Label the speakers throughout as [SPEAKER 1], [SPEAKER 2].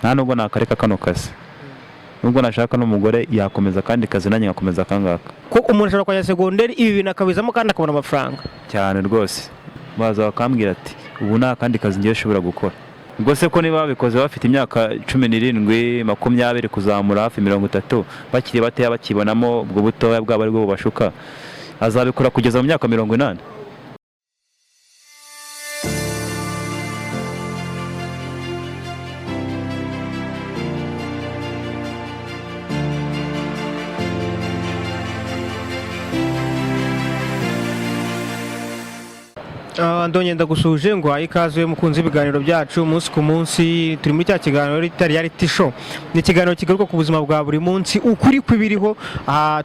[SPEAKER 1] nta nubwo nakareka kano kazi, nubwo nashaka n'umugore yakomeza kandi kazi nanjye ngakomeza akangaka.
[SPEAKER 2] ko umuntu ashobora kwajya segonderi ibi bintu akabizamo kandi akabona amafaranga
[SPEAKER 1] cyane rwose. Baza bakambwira ati ubu nta kandi kazi ngiye ushobora gukora. Ubwo se ko niba babikoze bafite imyaka 17 20 kuzamura hafi 30 bakiri bateya bakibonamo ubwo butoya bwabo ari bwo bubashuka, azabikora kugeza mu myaka 80.
[SPEAKER 2] ndongera ndagusuje ngo ikaze mukunze ibiganiro byacu umunsi ku munsi. Turi muri cya kiganiro reality show, ni ikiganiro kigaruka ku buzima bwa buri munsi, ukuri kw'ibiriho.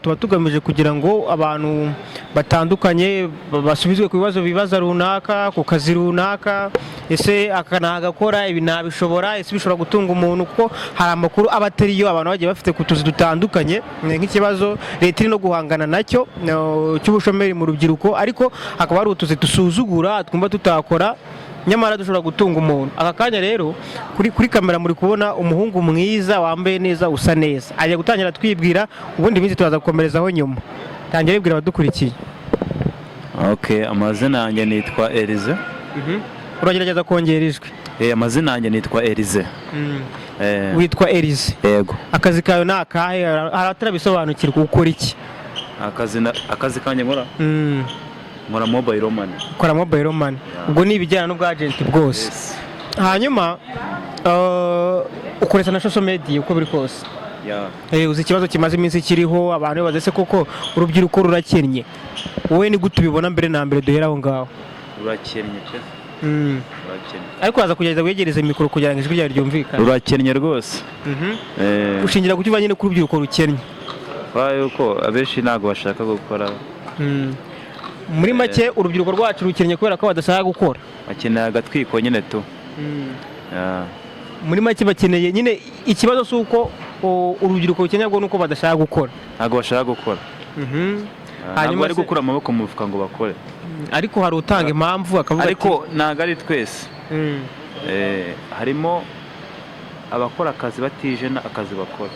[SPEAKER 2] Tuba tugamije kugira ngo abantu batandukanye basubizwe ku bibazo runaka, ku kazi runaka, ese akanagakora ibi nabishobora, ese bishobora gutunga umuntu, kuko hari amakuru aba atariyo abantu bagiye bafite ku tuzi dutandukanye, nk'ikibazo leta iri no guhangana nacyo cy'ubushomeri mu rubyiruko, ariko hakaba hari utuzi dusuzugura twumva tutakora nyamara dushobora gutunga umuntu. Aka kanya rero kuri kamera muri kubona umuhungu mwiza wambaye neza usa neza, agiye gutangira twibwira, ubundi minsi turaza gukomerezaho nyuma. Tangira wibwira abadukurikiye.
[SPEAKER 1] Okay, amazina yanjye nitwa Elize.
[SPEAKER 2] Uragerageza kongera ijwi.
[SPEAKER 1] Amazina yanjye nitwa Elize.
[SPEAKER 2] Witwa Elize?
[SPEAKER 1] Yego.
[SPEAKER 2] Akazi kawe ni akahe? Aratarabisobanukirwa ukora iki?
[SPEAKER 1] Akazi kanjye nkora? Nkora mobile money.
[SPEAKER 2] Ukora mobile money. Ubwo ni ibijyana n'ubwo agent bwose. Hanyuma ukoresha na social media uko biri kose. Uzi ikibazo kimaze iminsi kiriho, abantu baze se koko urubyiruko rurakennye. Wowe ni gute ubibona mbere na mbere duhera aho ngaho?
[SPEAKER 1] Rurakennye pe.
[SPEAKER 2] Ariko waza kugerageza wegereze mikoro kugira ngo ijwi ryawe ryumvikane.
[SPEAKER 1] Rurakennye rwose.
[SPEAKER 2] Ushingira ku cyubanye no ku rubyiruko rukennye.
[SPEAKER 1] Yuko abenshi ntago bashaka gukora.
[SPEAKER 2] Muri make urubyiruko rwacu rukennye kubera ko badashaka gukora.
[SPEAKER 1] Bakeneye agatwiko nyine tu.
[SPEAKER 2] Muri make bakeneye nyine, ikibazo suko urubyiruko rukennye ngo nuko badashaka gukora.
[SPEAKER 1] Ntago bashaka gukora. Hanyuma bari gukura amaboko mu mufuka ngo bakore.
[SPEAKER 2] Ariko hari utanga impamvu akavuga ati
[SPEAKER 1] ariko ntago ari twese. Harimo abakora akazi batije akazi bakora.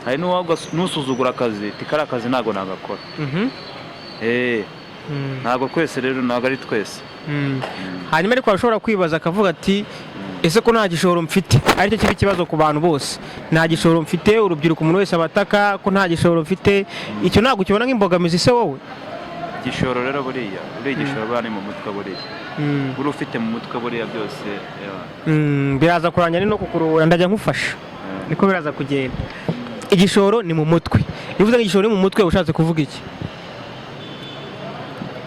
[SPEAKER 1] Hari n'usuzugura akazi tikara akazi ntago nagakora. Ntago twese rero, ntago ari twese.
[SPEAKER 2] Hanyuma ariko ashobora kwibaza akavuga ati ese ko nta gishoro mfite, aricyo kibi kibazo ku bantu bose. Nta gishoro mfite, urubyiruko umuntu wese abataka ko nta gishoro mfite, icyo ntago ukibona nk'imbogamizi se wowe?
[SPEAKER 1] Igishoro rero buriya igishoro bari mu mutwe buriya. Buri ufite mu mutwe buriya byose.
[SPEAKER 2] Biraza kuranya ni no kukurura ndajya nkufasha. Niko biraza kugenda. Igishoro ni mu mutwe. Bivuze igishoro ni mu mutwe ushatse kuvuga iki?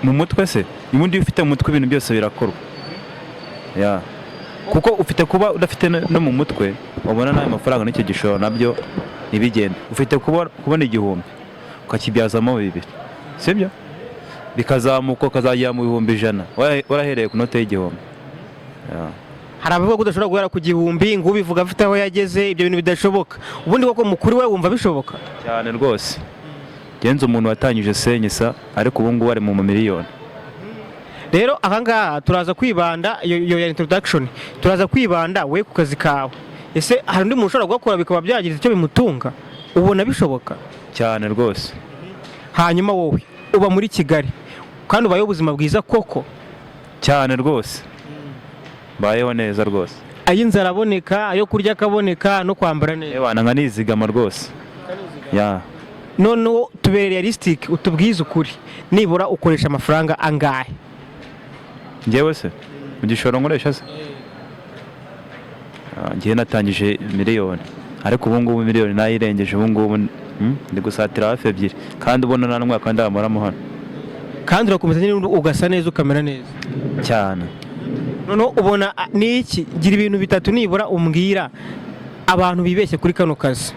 [SPEAKER 1] Mu mutwe se ubundi ufite mu mutwe ibintu byose birakorwa. Kuko ufite kuba udafite no mu mutwe wabona nayo mafaranga n'icyo gishoro nabyo nibigenda. Ufite kubona igihumbi ukakibyazamo 2, sibyo? Bikazamuka ukazajya mu 100,000 warahereye ku note y'igihumbi.
[SPEAKER 2] Hari abavuga ko udashobora guhera ku gihumbi ngo ubivuga afite aho yageze, ibyo bintu bidashoboka. Ubundi koko mukuri we wumva bishoboka? Cyane
[SPEAKER 1] rwose. Genza umuntu watangije senyisa ariko ubu ngubu ari mu miliyoni.
[SPEAKER 2] Rero ahangaha turaza kwibanda iyo ya introduction, turaza kwibanda we ku kazi kawe. Ese hari undi muntu ushobora gukora bikaba byagize icyo bimutunga? Ubona bishoboka?
[SPEAKER 1] Cyane rwose.
[SPEAKER 2] Hanyuma wowe uba muri Kigali kandi ubayeho ubuzima bwiza koko?
[SPEAKER 1] Cyane rwose. Bayeho neza rwose.
[SPEAKER 2] Ay'inzara aboneka, ayo kurya akaboneka, no kwambara neza.
[SPEAKER 1] Nka nizigama rwose.
[SPEAKER 2] None tubere realistic, utubwize ukuri, nibura ukoresha amafaranga angahe?
[SPEAKER 1] Njyewe se mu gishoro nkoresha se? Ngiye natangije miliyoni, ariko ubu ngubu miliyoni nayirengeje. Ubu ngubu ndi gusatira hafi 2 kandi ubona nta n'umwaka ndamuramo hano. Kandi
[SPEAKER 2] urakomeza nyine ugasa neza ukamera neza
[SPEAKER 1] cyane.
[SPEAKER 2] Noneho ubona ni iki? Gira ibintu 3 nibura umbwira abantu bibeshye kuri kano kazi.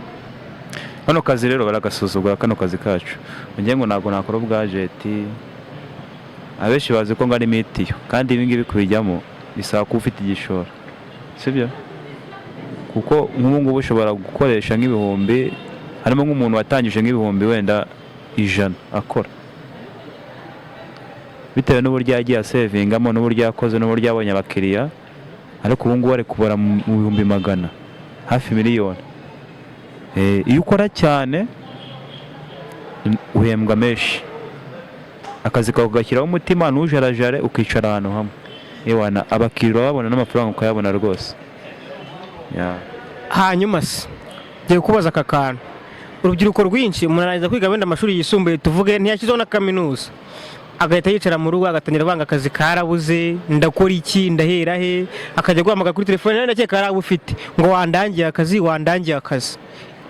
[SPEAKER 1] Kano kazi rero baragasuzugura kano kazi kacu. Ngiye ngo ntago nakora ubwajeti. Abenshi bazi ko ngari mitiyo kandi ibi ngibi kubijyamo bisaba ko ufite igishoro, sibyo? Kuko nk'ubu ngubu ushobora gukoresha nk'ibihumbi, harimo nk'umuntu watangije nk'ibihumbi wenda 100 akora, bitewe n'uburyo yagiye asevingamo n'uburyo yakoze n'uburyo yabonye abakiriya, ariko ubu ngubu ari kubara mu 100,000. hafi miliyoni. Iyo ukora cyane uhembwa menshi, akazi kawe ugashyiraho umutima ntujarajare ukicara ahantu hamwe, ewana abakiriya babona n'amafaranga ukayabona rwose.
[SPEAKER 2] hanyuma se ngiye kubaza aka kantu, urubyiruko rwinshi umuntu arangiza kwiga wenda amashuri yisumbuye tuvuge ntiyashyizeho na kaminuza, agahita yicara mu rugo agatangira kwanga akazi karabuze, ndakora iki, ndahera he, akajya guhamagara kuri telefone nawe ndakeka ari abo ufite ngo wandangiye akazi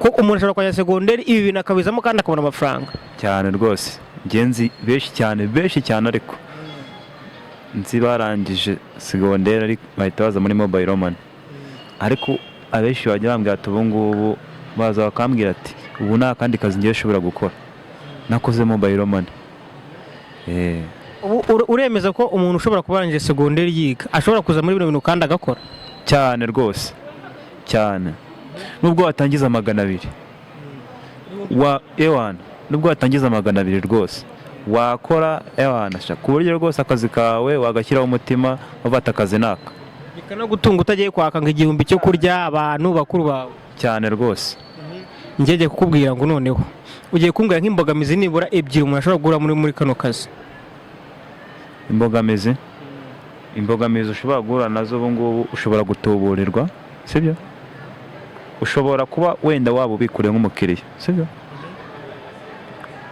[SPEAKER 2] ko umuntu ashobora kwajya segonderi ibi bintu akabizamo kandi akabona amafaranga
[SPEAKER 1] cyane rwose. Ngenzi benshi cyane ariko nzi barangije segonderi ariko bahita baza muri mobile money, ariko abenshi bajya bambwira ati ubu ngubu baza bakambwira ati ubu nta kandi kazi ngiye ushobora gukora nakoze mobile money.
[SPEAKER 2] Uremeza ko umuntu ushobora kuba yarangije segonderi yiga ashobora kuza muri bino bintu kandi agakora
[SPEAKER 1] cyane rwose cyane, nubwo watangiza 200 nubwo watangiza 200 rwose wakora ku buryo rwose akazi kawe wagashyiraho umutima wafata akazi naka
[SPEAKER 2] bikanagutunga utagiye kwaka ngo igihumbi cyo kurya abantu bakuru bawe
[SPEAKER 1] cyane rwose.
[SPEAKER 2] njyeje kukubwira ngo noneho ugiye kumbwira nk'imbogamizi nibura 2 umuntu ashobora guhura muri kano kazi.
[SPEAKER 1] Imbogamizi ushobora guhura nazo ubu ngubu, ushobora gutuburirwa, sibyo? Ushobora kuba wenda waba ubikuriye nk'umukiriya, sibyo?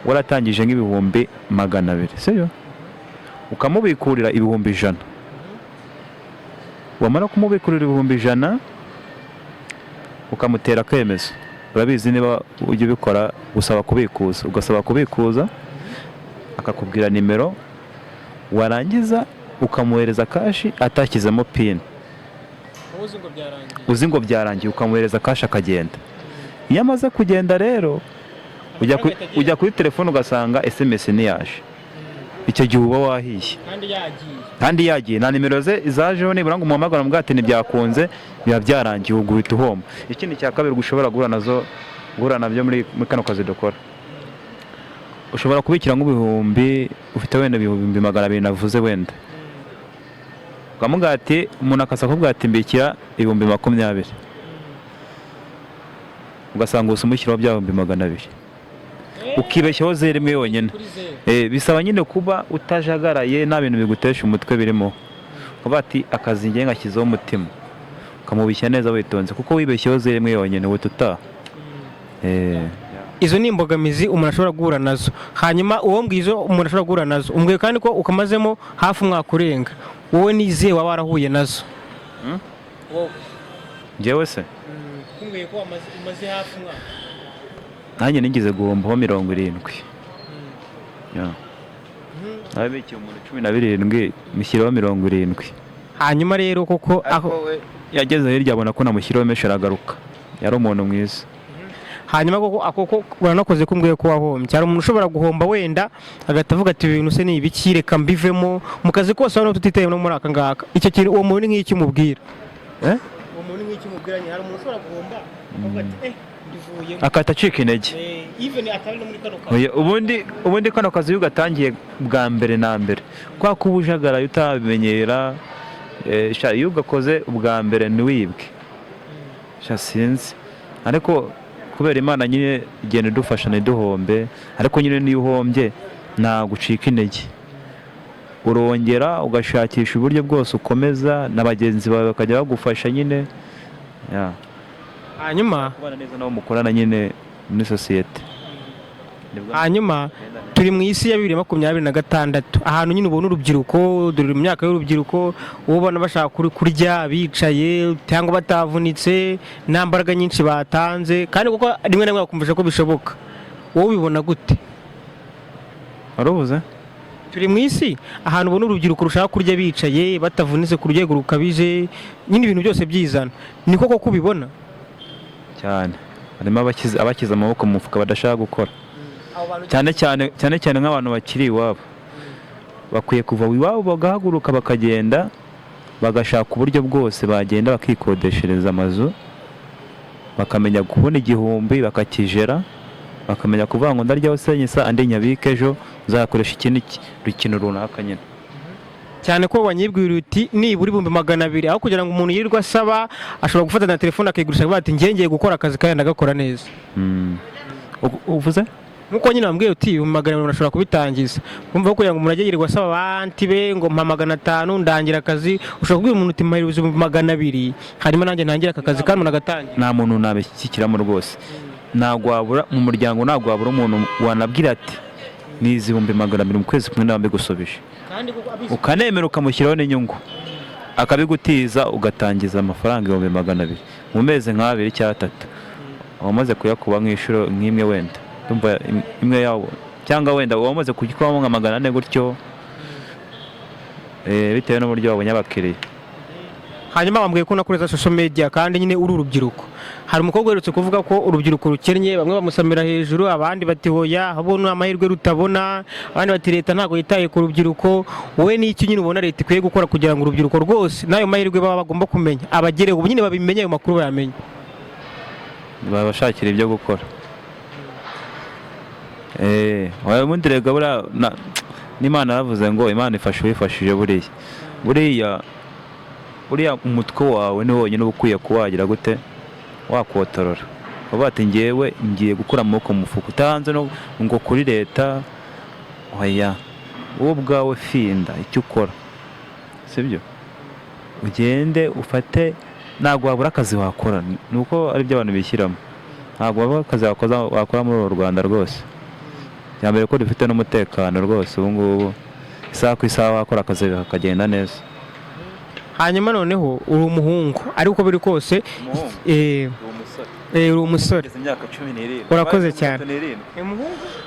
[SPEAKER 1] Waratangije nk'ibihumbi 200, sibyo? Ukamubikurira ibihumbi 100. Wamara kumubikurira ibihumbi 100 ukamutera akemeza. Urabizi niba ujya ubikora ugasaba kubikuza akakubwira nimero, warangiza ukamuhereza kashi atashyizemo pin, uzi ngo byarangiye ukamuhereza kashi akagenda. Iyo amaze kugenda rero ujya kuri telefone ugasanga SMS niyaje, icyo gihe uba wahiye kandi yagiye nta nimero ze zajeho, nibura ngo umuhamagara mu bwate ntibyakunze biba byarangiye uguhita uhomba. Ikindi cya kabiri ushobora guhura nabyo muri kano kazi dukora, ushobora kubikira nk'ibihumbi ufite wenda ibihumbi 200 navuze wenda, ukamubwira ati umuntu akakubwira ati mbikira ibihumbi 20, ugasanga umushyiraho bya bihumbi 200 ukibeshyaho 0 yonyine. Bisaba nyine kuba utajagaraye nta bintu bigutesha umutwe birimo, ukavuga ati akazi ngiye ngashyizeho umutima ukamubishya neza witonze, kuko wibeshyaho 0 yonyine uhita utaha.
[SPEAKER 2] Izo ni imbogamizi umuntu ashobora guhura nazo. Hanyuma uwo mbwizo umuntu ashobora guhura nazo umbwiye kandi ko ukamazemo hafi umwaka urenga, wowe nize waba warahuye nazo?
[SPEAKER 1] Njyewe se
[SPEAKER 2] kumbwiye ko umaze hafi umwaka,
[SPEAKER 1] nanjye nigeze guhombaho 70. Nabikiye umuntu 17 mushyiraho 70.
[SPEAKER 2] hanyuma rero koko aho
[SPEAKER 1] yageze hirya abona ko namushyiraho menshi aragaruka, yari umuntu mwiza.
[SPEAKER 2] hanyuma koko uranakoze kumbwiye ko wahombye. Hari umuntu ushobora guhomba wenda agahita avuga ati ibintu se ni ibiki, reka mbivemo mu kazi kose hano tutitaye no muri aka ngaka. Icyo kintu uwo muntu nk'iki umubwira? Uwo muntu nk'iki umubwira? Hari umuntu ushobora guhomba akavuga ati ndivuyemo,
[SPEAKER 1] akahita acika intege,
[SPEAKER 2] even atari no muri kano kazi.
[SPEAKER 1] ubundi kano kazi iyo ugatangiye bwa mbere na mbere kwa kuba ujagaraye utabimenyera, iyo ugakoze ubwa mbere ntiwibwe, sinzi, ariko kubera Imana nyine igenda idufasha ntiduhombe. Ariko nyine niyo uhombye nta gucika intege, urongera ugashakisha uburyo bwose ukomeza, na bagenzi bawe bakajya bagufasha nyine.
[SPEAKER 2] Hanyuma
[SPEAKER 1] kubana neza nabo mukorana nyine muri sosiyete.
[SPEAKER 2] hanyuma turi mu isi ya 2026, ahantu nyine ubona urubyiruko, dore mu myaka y'urubyiruko, ubona bashaka kurya bicaye cyangwa batavunitse, nta mbaraga nyinshi batanze, kandi kuko rimwe na rimwe bakumvisha ko bishoboka. Wowe ubibona gute?
[SPEAKER 1] Warubuze?
[SPEAKER 2] Turi mu isi ahantu ubona urubyiruko rushaka kurya bicaye batavunitse ku rwego rukabije, nyine ibintu byose byizana. Niko koko ubibona?
[SPEAKER 1] Cyane harimo abakiza amaboko mu mufuka badashaka gukora, cyane cyane nk'abantu bakiri iwabo. Bakwiye kuva iwabo bagahaguruka bakagenda bagashaka uburyo bwose bagenda bakikodeshereza amazu, bakamenya kubona igihumbi bakakijera, bakamenya kuvuga ngo ndaryaho senyisa andi nyabike ejo nzakoresha ikintu runaka nyine.
[SPEAKER 2] cyane ko wanyibwira uti nibura ibihumbi 200 aho kugira ngo umuntu yirirwa asaba ashobora gufata na telefone akayigurisha akavuga ati ngiye gukora akazi kandi ndagakora neza.
[SPEAKER 1] uvuze
[SPEAKER 2] nkuko nyine wambwiye uti ibihumbi 200 umuntu ashobora kubitangiza kumva ko kugira ngo umuntu ajye yirirwa asaba abanti be ngo mpa 500 ndangira akazi ushobora kubwira umuntu uti mpa ibihumbi 200 hanyuma nanjye ntangira aka kazi kandi nagatangira.
[SPEAKER 1] nta muntu nabishyikiramo rwose, ntabwo wabura mu muryango, ntabwo wabura umuntu wanabwira ati ni ibihumbi 200 mu kwezi kumwe nawe mbigusubije, ukanemera ukamushyiraho n'inyungu akabigutiza ugatangiza amafaranga 200 mu mezi nk'abiri cyangwa 3 wamaze kuyakuba nk'inshuro nk'imwe wenda ndumva imwe yawo, cyangwa wenda wamaze kugikubamo nka 400 gutyo bitewe n'uburyo wabonye abakiriya.
[SPEAKER 2] Hanyuma bambwiye ko nakoreza social media kandi nyine uri urubyiruko, hari umukobwa uherutse kuvuga ko urubyiruko rukennye, bamwe bamusamira hejuru abandi bati hoya habona amahirwe rutabona, abandi bati leta ntabwo yitaye ku rubyiruko. Wowe ni iki nyine ubona leta ikwiye gukora kugira ngo urubyiruko rwose n'ayo mahirwe baba bagomba kumenya abagere ubu nyine babimenye, ayo makuru bayamenye,
[SPEAKER 1] babashakira ibyo gukora? ubundi rega buriya n'Imana yavuze ngo Imana ifasha uwifashije. Buriya umutwe wawe ni wonyine uba ukwiye kuwagira gute wakotorora, uvuga ati ngewe ngiye gukura amaboko mu mufuka, utahanze no ngo kuri leta. Oya, wowe ubwawe finda icyo ukora, sibyo? Ugende ufate, ntabwo wabura akazi wakora, nuko ari byo abantu bishyiramo. Ntabwo wabura akazi wakora muri uru Rwanda rwose, cyambere ko dufite n'umutekano rwose. Ubu ngubu isaha ku isaha wakora akazi kakagenda neza.
[SPEAKER 2] Hanyuma noneho uri umuhungu ariko biri kose uri umusore, urakoze cyane.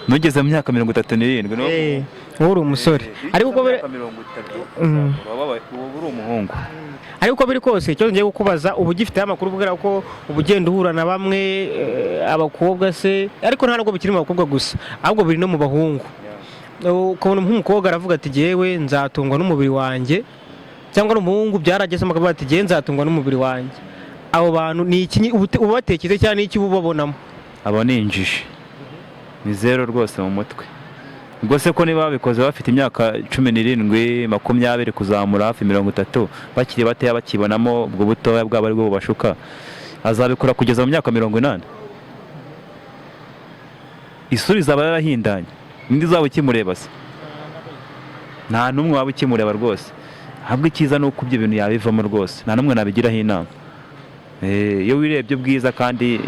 [SPEAKER 1] Nugeze mu myaka 37
[SPEAKER 2] uri umusore ariko uko uri
[SPEAKER 1] umuhungu.
[SPEAKER 2] Ariko biri kose icyo ngiye kukubaza, ubu gifite amakuru ubwira ko ubugenda uhura na bamwe abakobwa se, ariko nta nubwo bikiri mu bakobwa gusa ahubwo biri no mu bahungu. Ukabona nk'umukobwa aravuga ati jyewe nzatungwa n'umubiri wanjye, cyangwa n'umuhungu byarageze akavuga ati jyewe nzatungwa n'umubiri wanjye. Abo bantu ni iki ubatekereza cyane, n'iki ubabonamo?
[SPEAKER 1] Abo ni injiji, ni zero rwose mu mutwe. Ubwo se ko niba babikoze bafite imyaka 17 20 kuzamura hafi 30 bakiri bateya bakibonamo ubwo butoya bwabo ari bwo bubashuka, azabikora kugeza mu myaka 80. Isuri izaba yarahindanye, indi zaba ukimureba se? Nta numwe waba ukimureba rwose. Ahubwo icyiza ni uko ibyo bintu yabivamo rwose, nta numwe nabigiraho inama. Iyo wirebye ubwiza kandi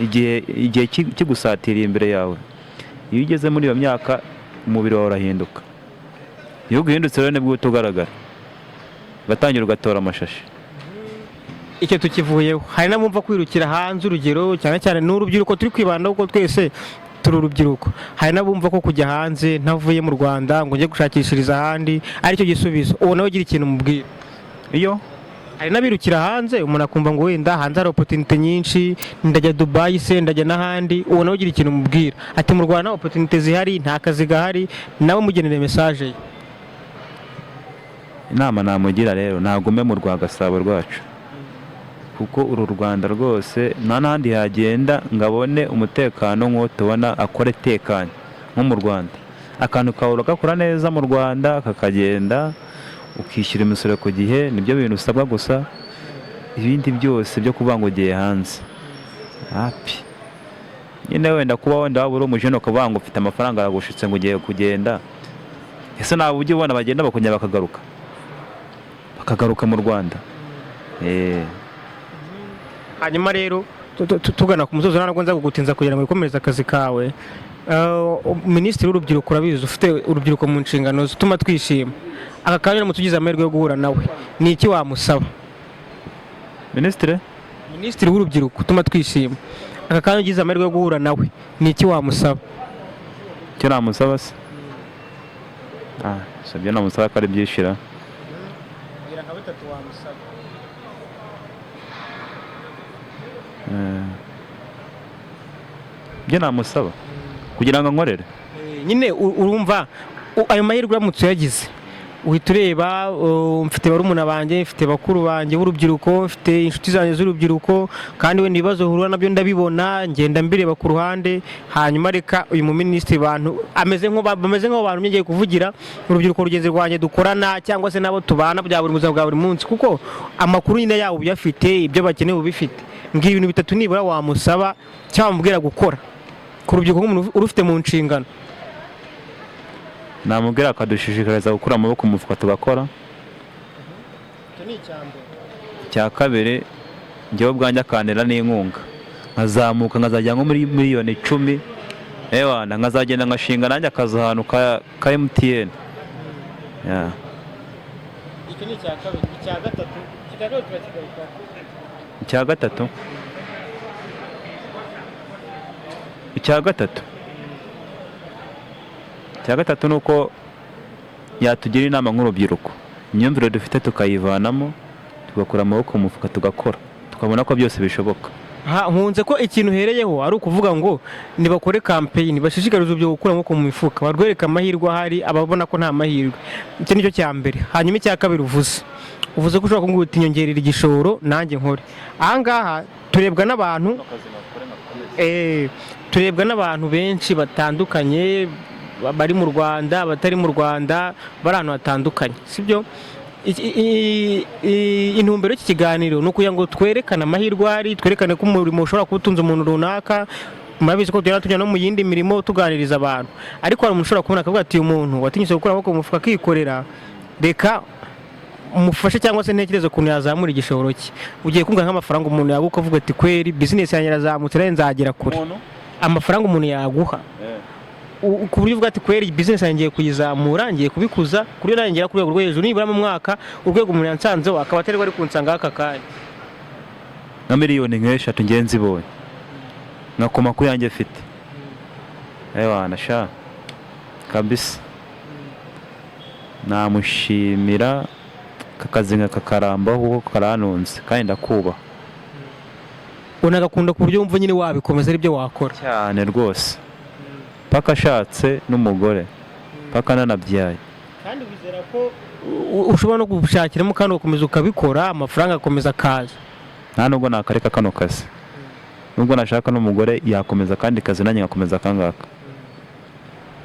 [SPEAKER 1] igihe kigusatiriye imbere yawe, iyo ugeze muri iyo myaka umubiri wawe urahinduka. Iyo uhindutse rero nibwo utugaragara, ugatangira ugatora amashashi.
[SPEAKER 2] Icyo tukivuyeho, hari n'abumva kwirukira hanze, urugero cyane cyane n'urubyiruko turi kwibandaho kuko twese turi urubyiruko. Hari n'abumva ko kujya hanze ntavuye mu Rwanda ngo njye gushakishiriza ahandi aricyo gisubizo. Uwo nawe ugira ikintu umubwira? Iyo hari n'abirukira hanze umuntu akumva ngo wenda hanze hari opportunity nyinshi, ndajya Dubai se ndajya n'ahandi. Uwo nawe ugira ikintu umubwira? Ati mu Rwanda opportunity zihari, nta kazi gahari, nawe mugenere message ye.
[SPEAKER 1] Inama namugira rero, nagume mu Rwagasabo rwacu, kuko uru Rwanda rwose nta n'ahandi yagenda ngabone umutekano nk'uwo tubona, akore tekanye nko mu Rwanda. Akantu kawe uragakora neza mu Rwanda kakagenda, ukishyura imisoro ku gihe, nibyo bintu usabwa gusa. Ibindi byose byo kuvuga ngo ugiye hanze hapi, nyine wenda kuba wenda waba uri umujene ukavuga ngo ufite amafaranga aragushitse ngo ugiye kugenda, ese nawe ujye ubona bagenda bakongera bakagaruka mu Rwanda.
[SPEAKER 2] Hanyuma rero tugana ku musozo, ntabwo nza kugutinza kugira ngo wikomereze akazi kawe. Minisitiri w'urubyiruko urabizi, ufite urubyiruko mu nshingano zituma twishima. Aka kanya uramutse ugize amahirwe yo guhura nawe, ni iki wamusaba? Minisitiri w'urubyiruko utuma twishima, aka kanya ugize amahirwe yo guhura nawe, ni iki wamusaba?
[SPEAKER 1] Icyo namusaba se? Sabyo namusaba ko ari byishira.
[SPEAKER 2] Ngira nka 3 wamusaba.
[SPEAKER 1] Byo namusaba kugira ngo nkorere
[SPEAKER 2] nyine urumva ayo mahirwe uramutse yagize uhita ureba mfite barumuna banjye, mfite bakuru banjye b'urubyiruko, mfite inshuti zanjye z'urubyiruko, kandi wenda ibibazo uhura nabyo ndabibona, ngenda mbireba ku ruhande, hanyuma reka uyu muminisitiri bameze nk'abantu ngiye kuvugira urubyiruko rugenzi rwanjye dukorana cyangwa se nabo tubana bya buri buzima bwa buri munsi, kuko amakuru nyine yabo uyafite, ibyo bakeneye ubifite. Ngira ibintu bitatu nibura wamusaba cyangwa wamubwira gukora ku rubyiruko nk'umuntu urufite mu nshingano.
[SPEAKER 1] namubwira akadushishikariza gukura amaboko mu mufuka tugakora. Icya kabiri, njyewe ubwanjye akantera n'inkunga nkazamuka nkazajya nko muri miliyoni 10, ewana nkazagenda ngashinga nanjye akazi ahantu ka MTN.
[SPEAKER 2] Iki ni icya kabiri. Icya gatatu
[SPEAKER 1] icya gatatu ni uko yatugira inama nk'urubyiruko, imyumvire dufite tukayivanamo, tugakura amaboko mu mufuka tugakora, tukabona ko byose bishoboka.
[SPEAKER 2] Nkunze ko ikintu uhereyeho ari ukuvuga ngo nibakore campaign, bashishikarize urubyiruko gukura amaboko mu mifuka, barwereka amahirwe ahari, ababona ko nta mahirwe. Icyo nicyo cya mbere. Hanyuma icya kabiri, uvuze ko ushobora kumbwira uti nyongerera igishoro nanjye nkore. Ahangaha turebwa n'abantu benshi batandukanye, bari mu Rwanda, batari mu Rwanda, bari ahantu hatandukanye, sibyo? Intumbero y'iki kiganiro ni ukugira ngo twerekane amahirwe ahari, twerekane ko umurimo ushobora kuba utunze umuntu runaka. Murabizi ko tujya no mu yindi mirimo tuganiriza abantu, ariko hari umuntu ushobora kubona akavuga ati uyu muntu watinyutse gukora amaboko mu mufuka akikorera, reka umufashe cyangwa se ntekereza ukuntu yazamura igishoro cye. Ugiye kumva nk'amafaranga umuntu yaguha uvuga ati kweri business yanjye yarazamutse nayo nzagera kure. Amafaranga umuntu yaguha ku buryo uvuga ati kweri business yanjye ngiye kuyizamura, ngiye kubikuza ku buryo nanjye ngera ku rwego rwo hejuru, nibura mu mwaka urwego umuntu yansanzeho akaba atari ari kunsanga aka kanya.
[SPEAKER 1] Nka miliyoni nk'eshatu ngiye nzibonye nkakoma ku yanjye mfite, ewana sha kabisa namushimira kakazi nkakarambaho kuko karanunze kandi ndakubaha.
[SPEAKER 2] Unagakunda ku buryo wumva nyine wabikomeza ari byo wakora
[SPEAKER 1] cyane rwose, paka ashatse n'umugore, paka nanabyaye.
[SPEAKER 2] Kandi wizera ko ushobora no gushakiramo kandi ugakomeza ukabikora, amafaranga akomeza akaza.
[SPEAKER 1] Nta nubwo nakareka kano kazi, nubwo nashaka n'umugore yakomeza kandi kazi nanjye ngakomeza akangaka.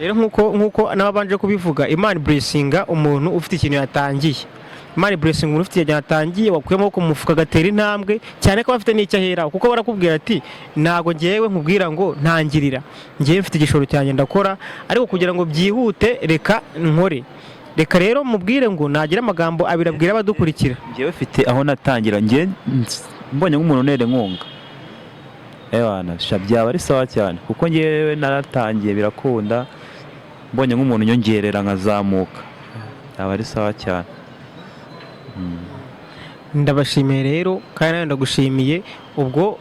[SPEAKER 2] Rero nkuko nababanje kubivuga, Imana blessinga umuntu ufite ikintu yatangiye. Imana blessing umuntu ufite ikintu yatangiye, wakuyemo ko mufuka gatera intambwe cyane ko bafite n'icyo ahera, kuko barakubwira ati ntago ngewe nkubwira ngo ntangirira, ngewe mfite igishoro cyanjye ndakora, ariko kugira ngo byihute reka nkore. Reka rero mubwire ngo nagira amagambo abiri abwira abadukurikira.
[SPEAKER 1] Ngewe mfite aho natangira, ngewe mbonye nk'umuntu nere nkunga, ewana byaba ari sawa cyane, kuko ngewe naratangiye birakunda, mbonye nk'umuntu nyongerera nkazamuka byaba ari sawa cyane.
[SPEAKER 2] Ndabashimiye rero kandi nawe ndagushimiye. Ubwo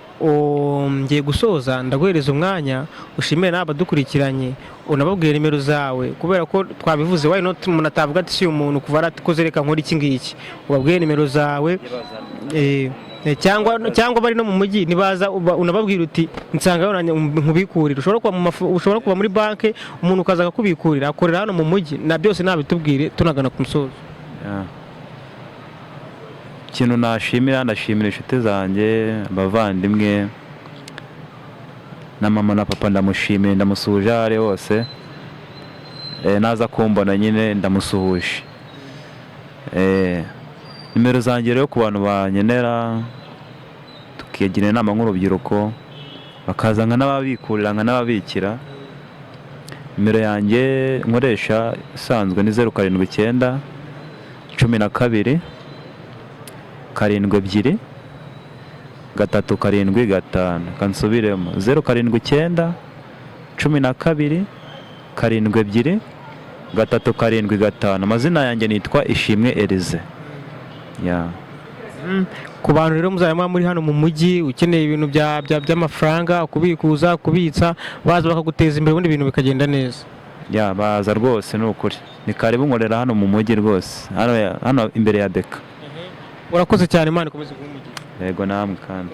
[SPEAKER 2] ngiye gusoza, ndaguhereza umwanya ushimire n'abadukurikiranye, unababwira nimero zawe, kubera ko twabivuze why not umuntu atavuga ati si umuntu kuva aratukoze reka nkora iki ngiki. Ubabwire nimero zawe, cyangwa bari no mu mujyi nibaza unababwira uti nsanga nkubikurira. Ushobora kuba muri banke umuntu ukaza akakubikurira, akorera hano mu mujyi, na byose nabitubwire tunagana ku musozo.
[SPEAKER 1] Ikintu ndashimira inshuti zanjye, abavandimwe na mama na papa, ndamushimiye, ndamusuhuje aho ari hose, naza kumbona nyine ndamusuhuje. Nimero zanjye rero ku bantu banyenera, tukigira inama nk'urubyiruko, bakaza nka n'ababikurira nka n'ababikira. Nimero yanjye nkoresha isanzwe ni 079 12 72 375. Kansubiremo 079 12 72 375. Amazina yanjye nitwa Ishimwe Elize.
[SPEAKER 2] Ku bantu rero muzaba muri hano mu mujyi ukeneye ibintu by'amafaranga, kubikuza, kubitsa, baza bakaguteza imbere ubundi ibintu bikagenda neza.
[SPEAKER 1] Baza rwose ni ukuri, ni karibu nkorera hano mu mujyi rwose, hano imbere ya Beka.
[SPEAKER 2] Urakoze cyane, Imana ikomeze kuba umugisha.
[SPEAKER 1] Yego namwe kandi.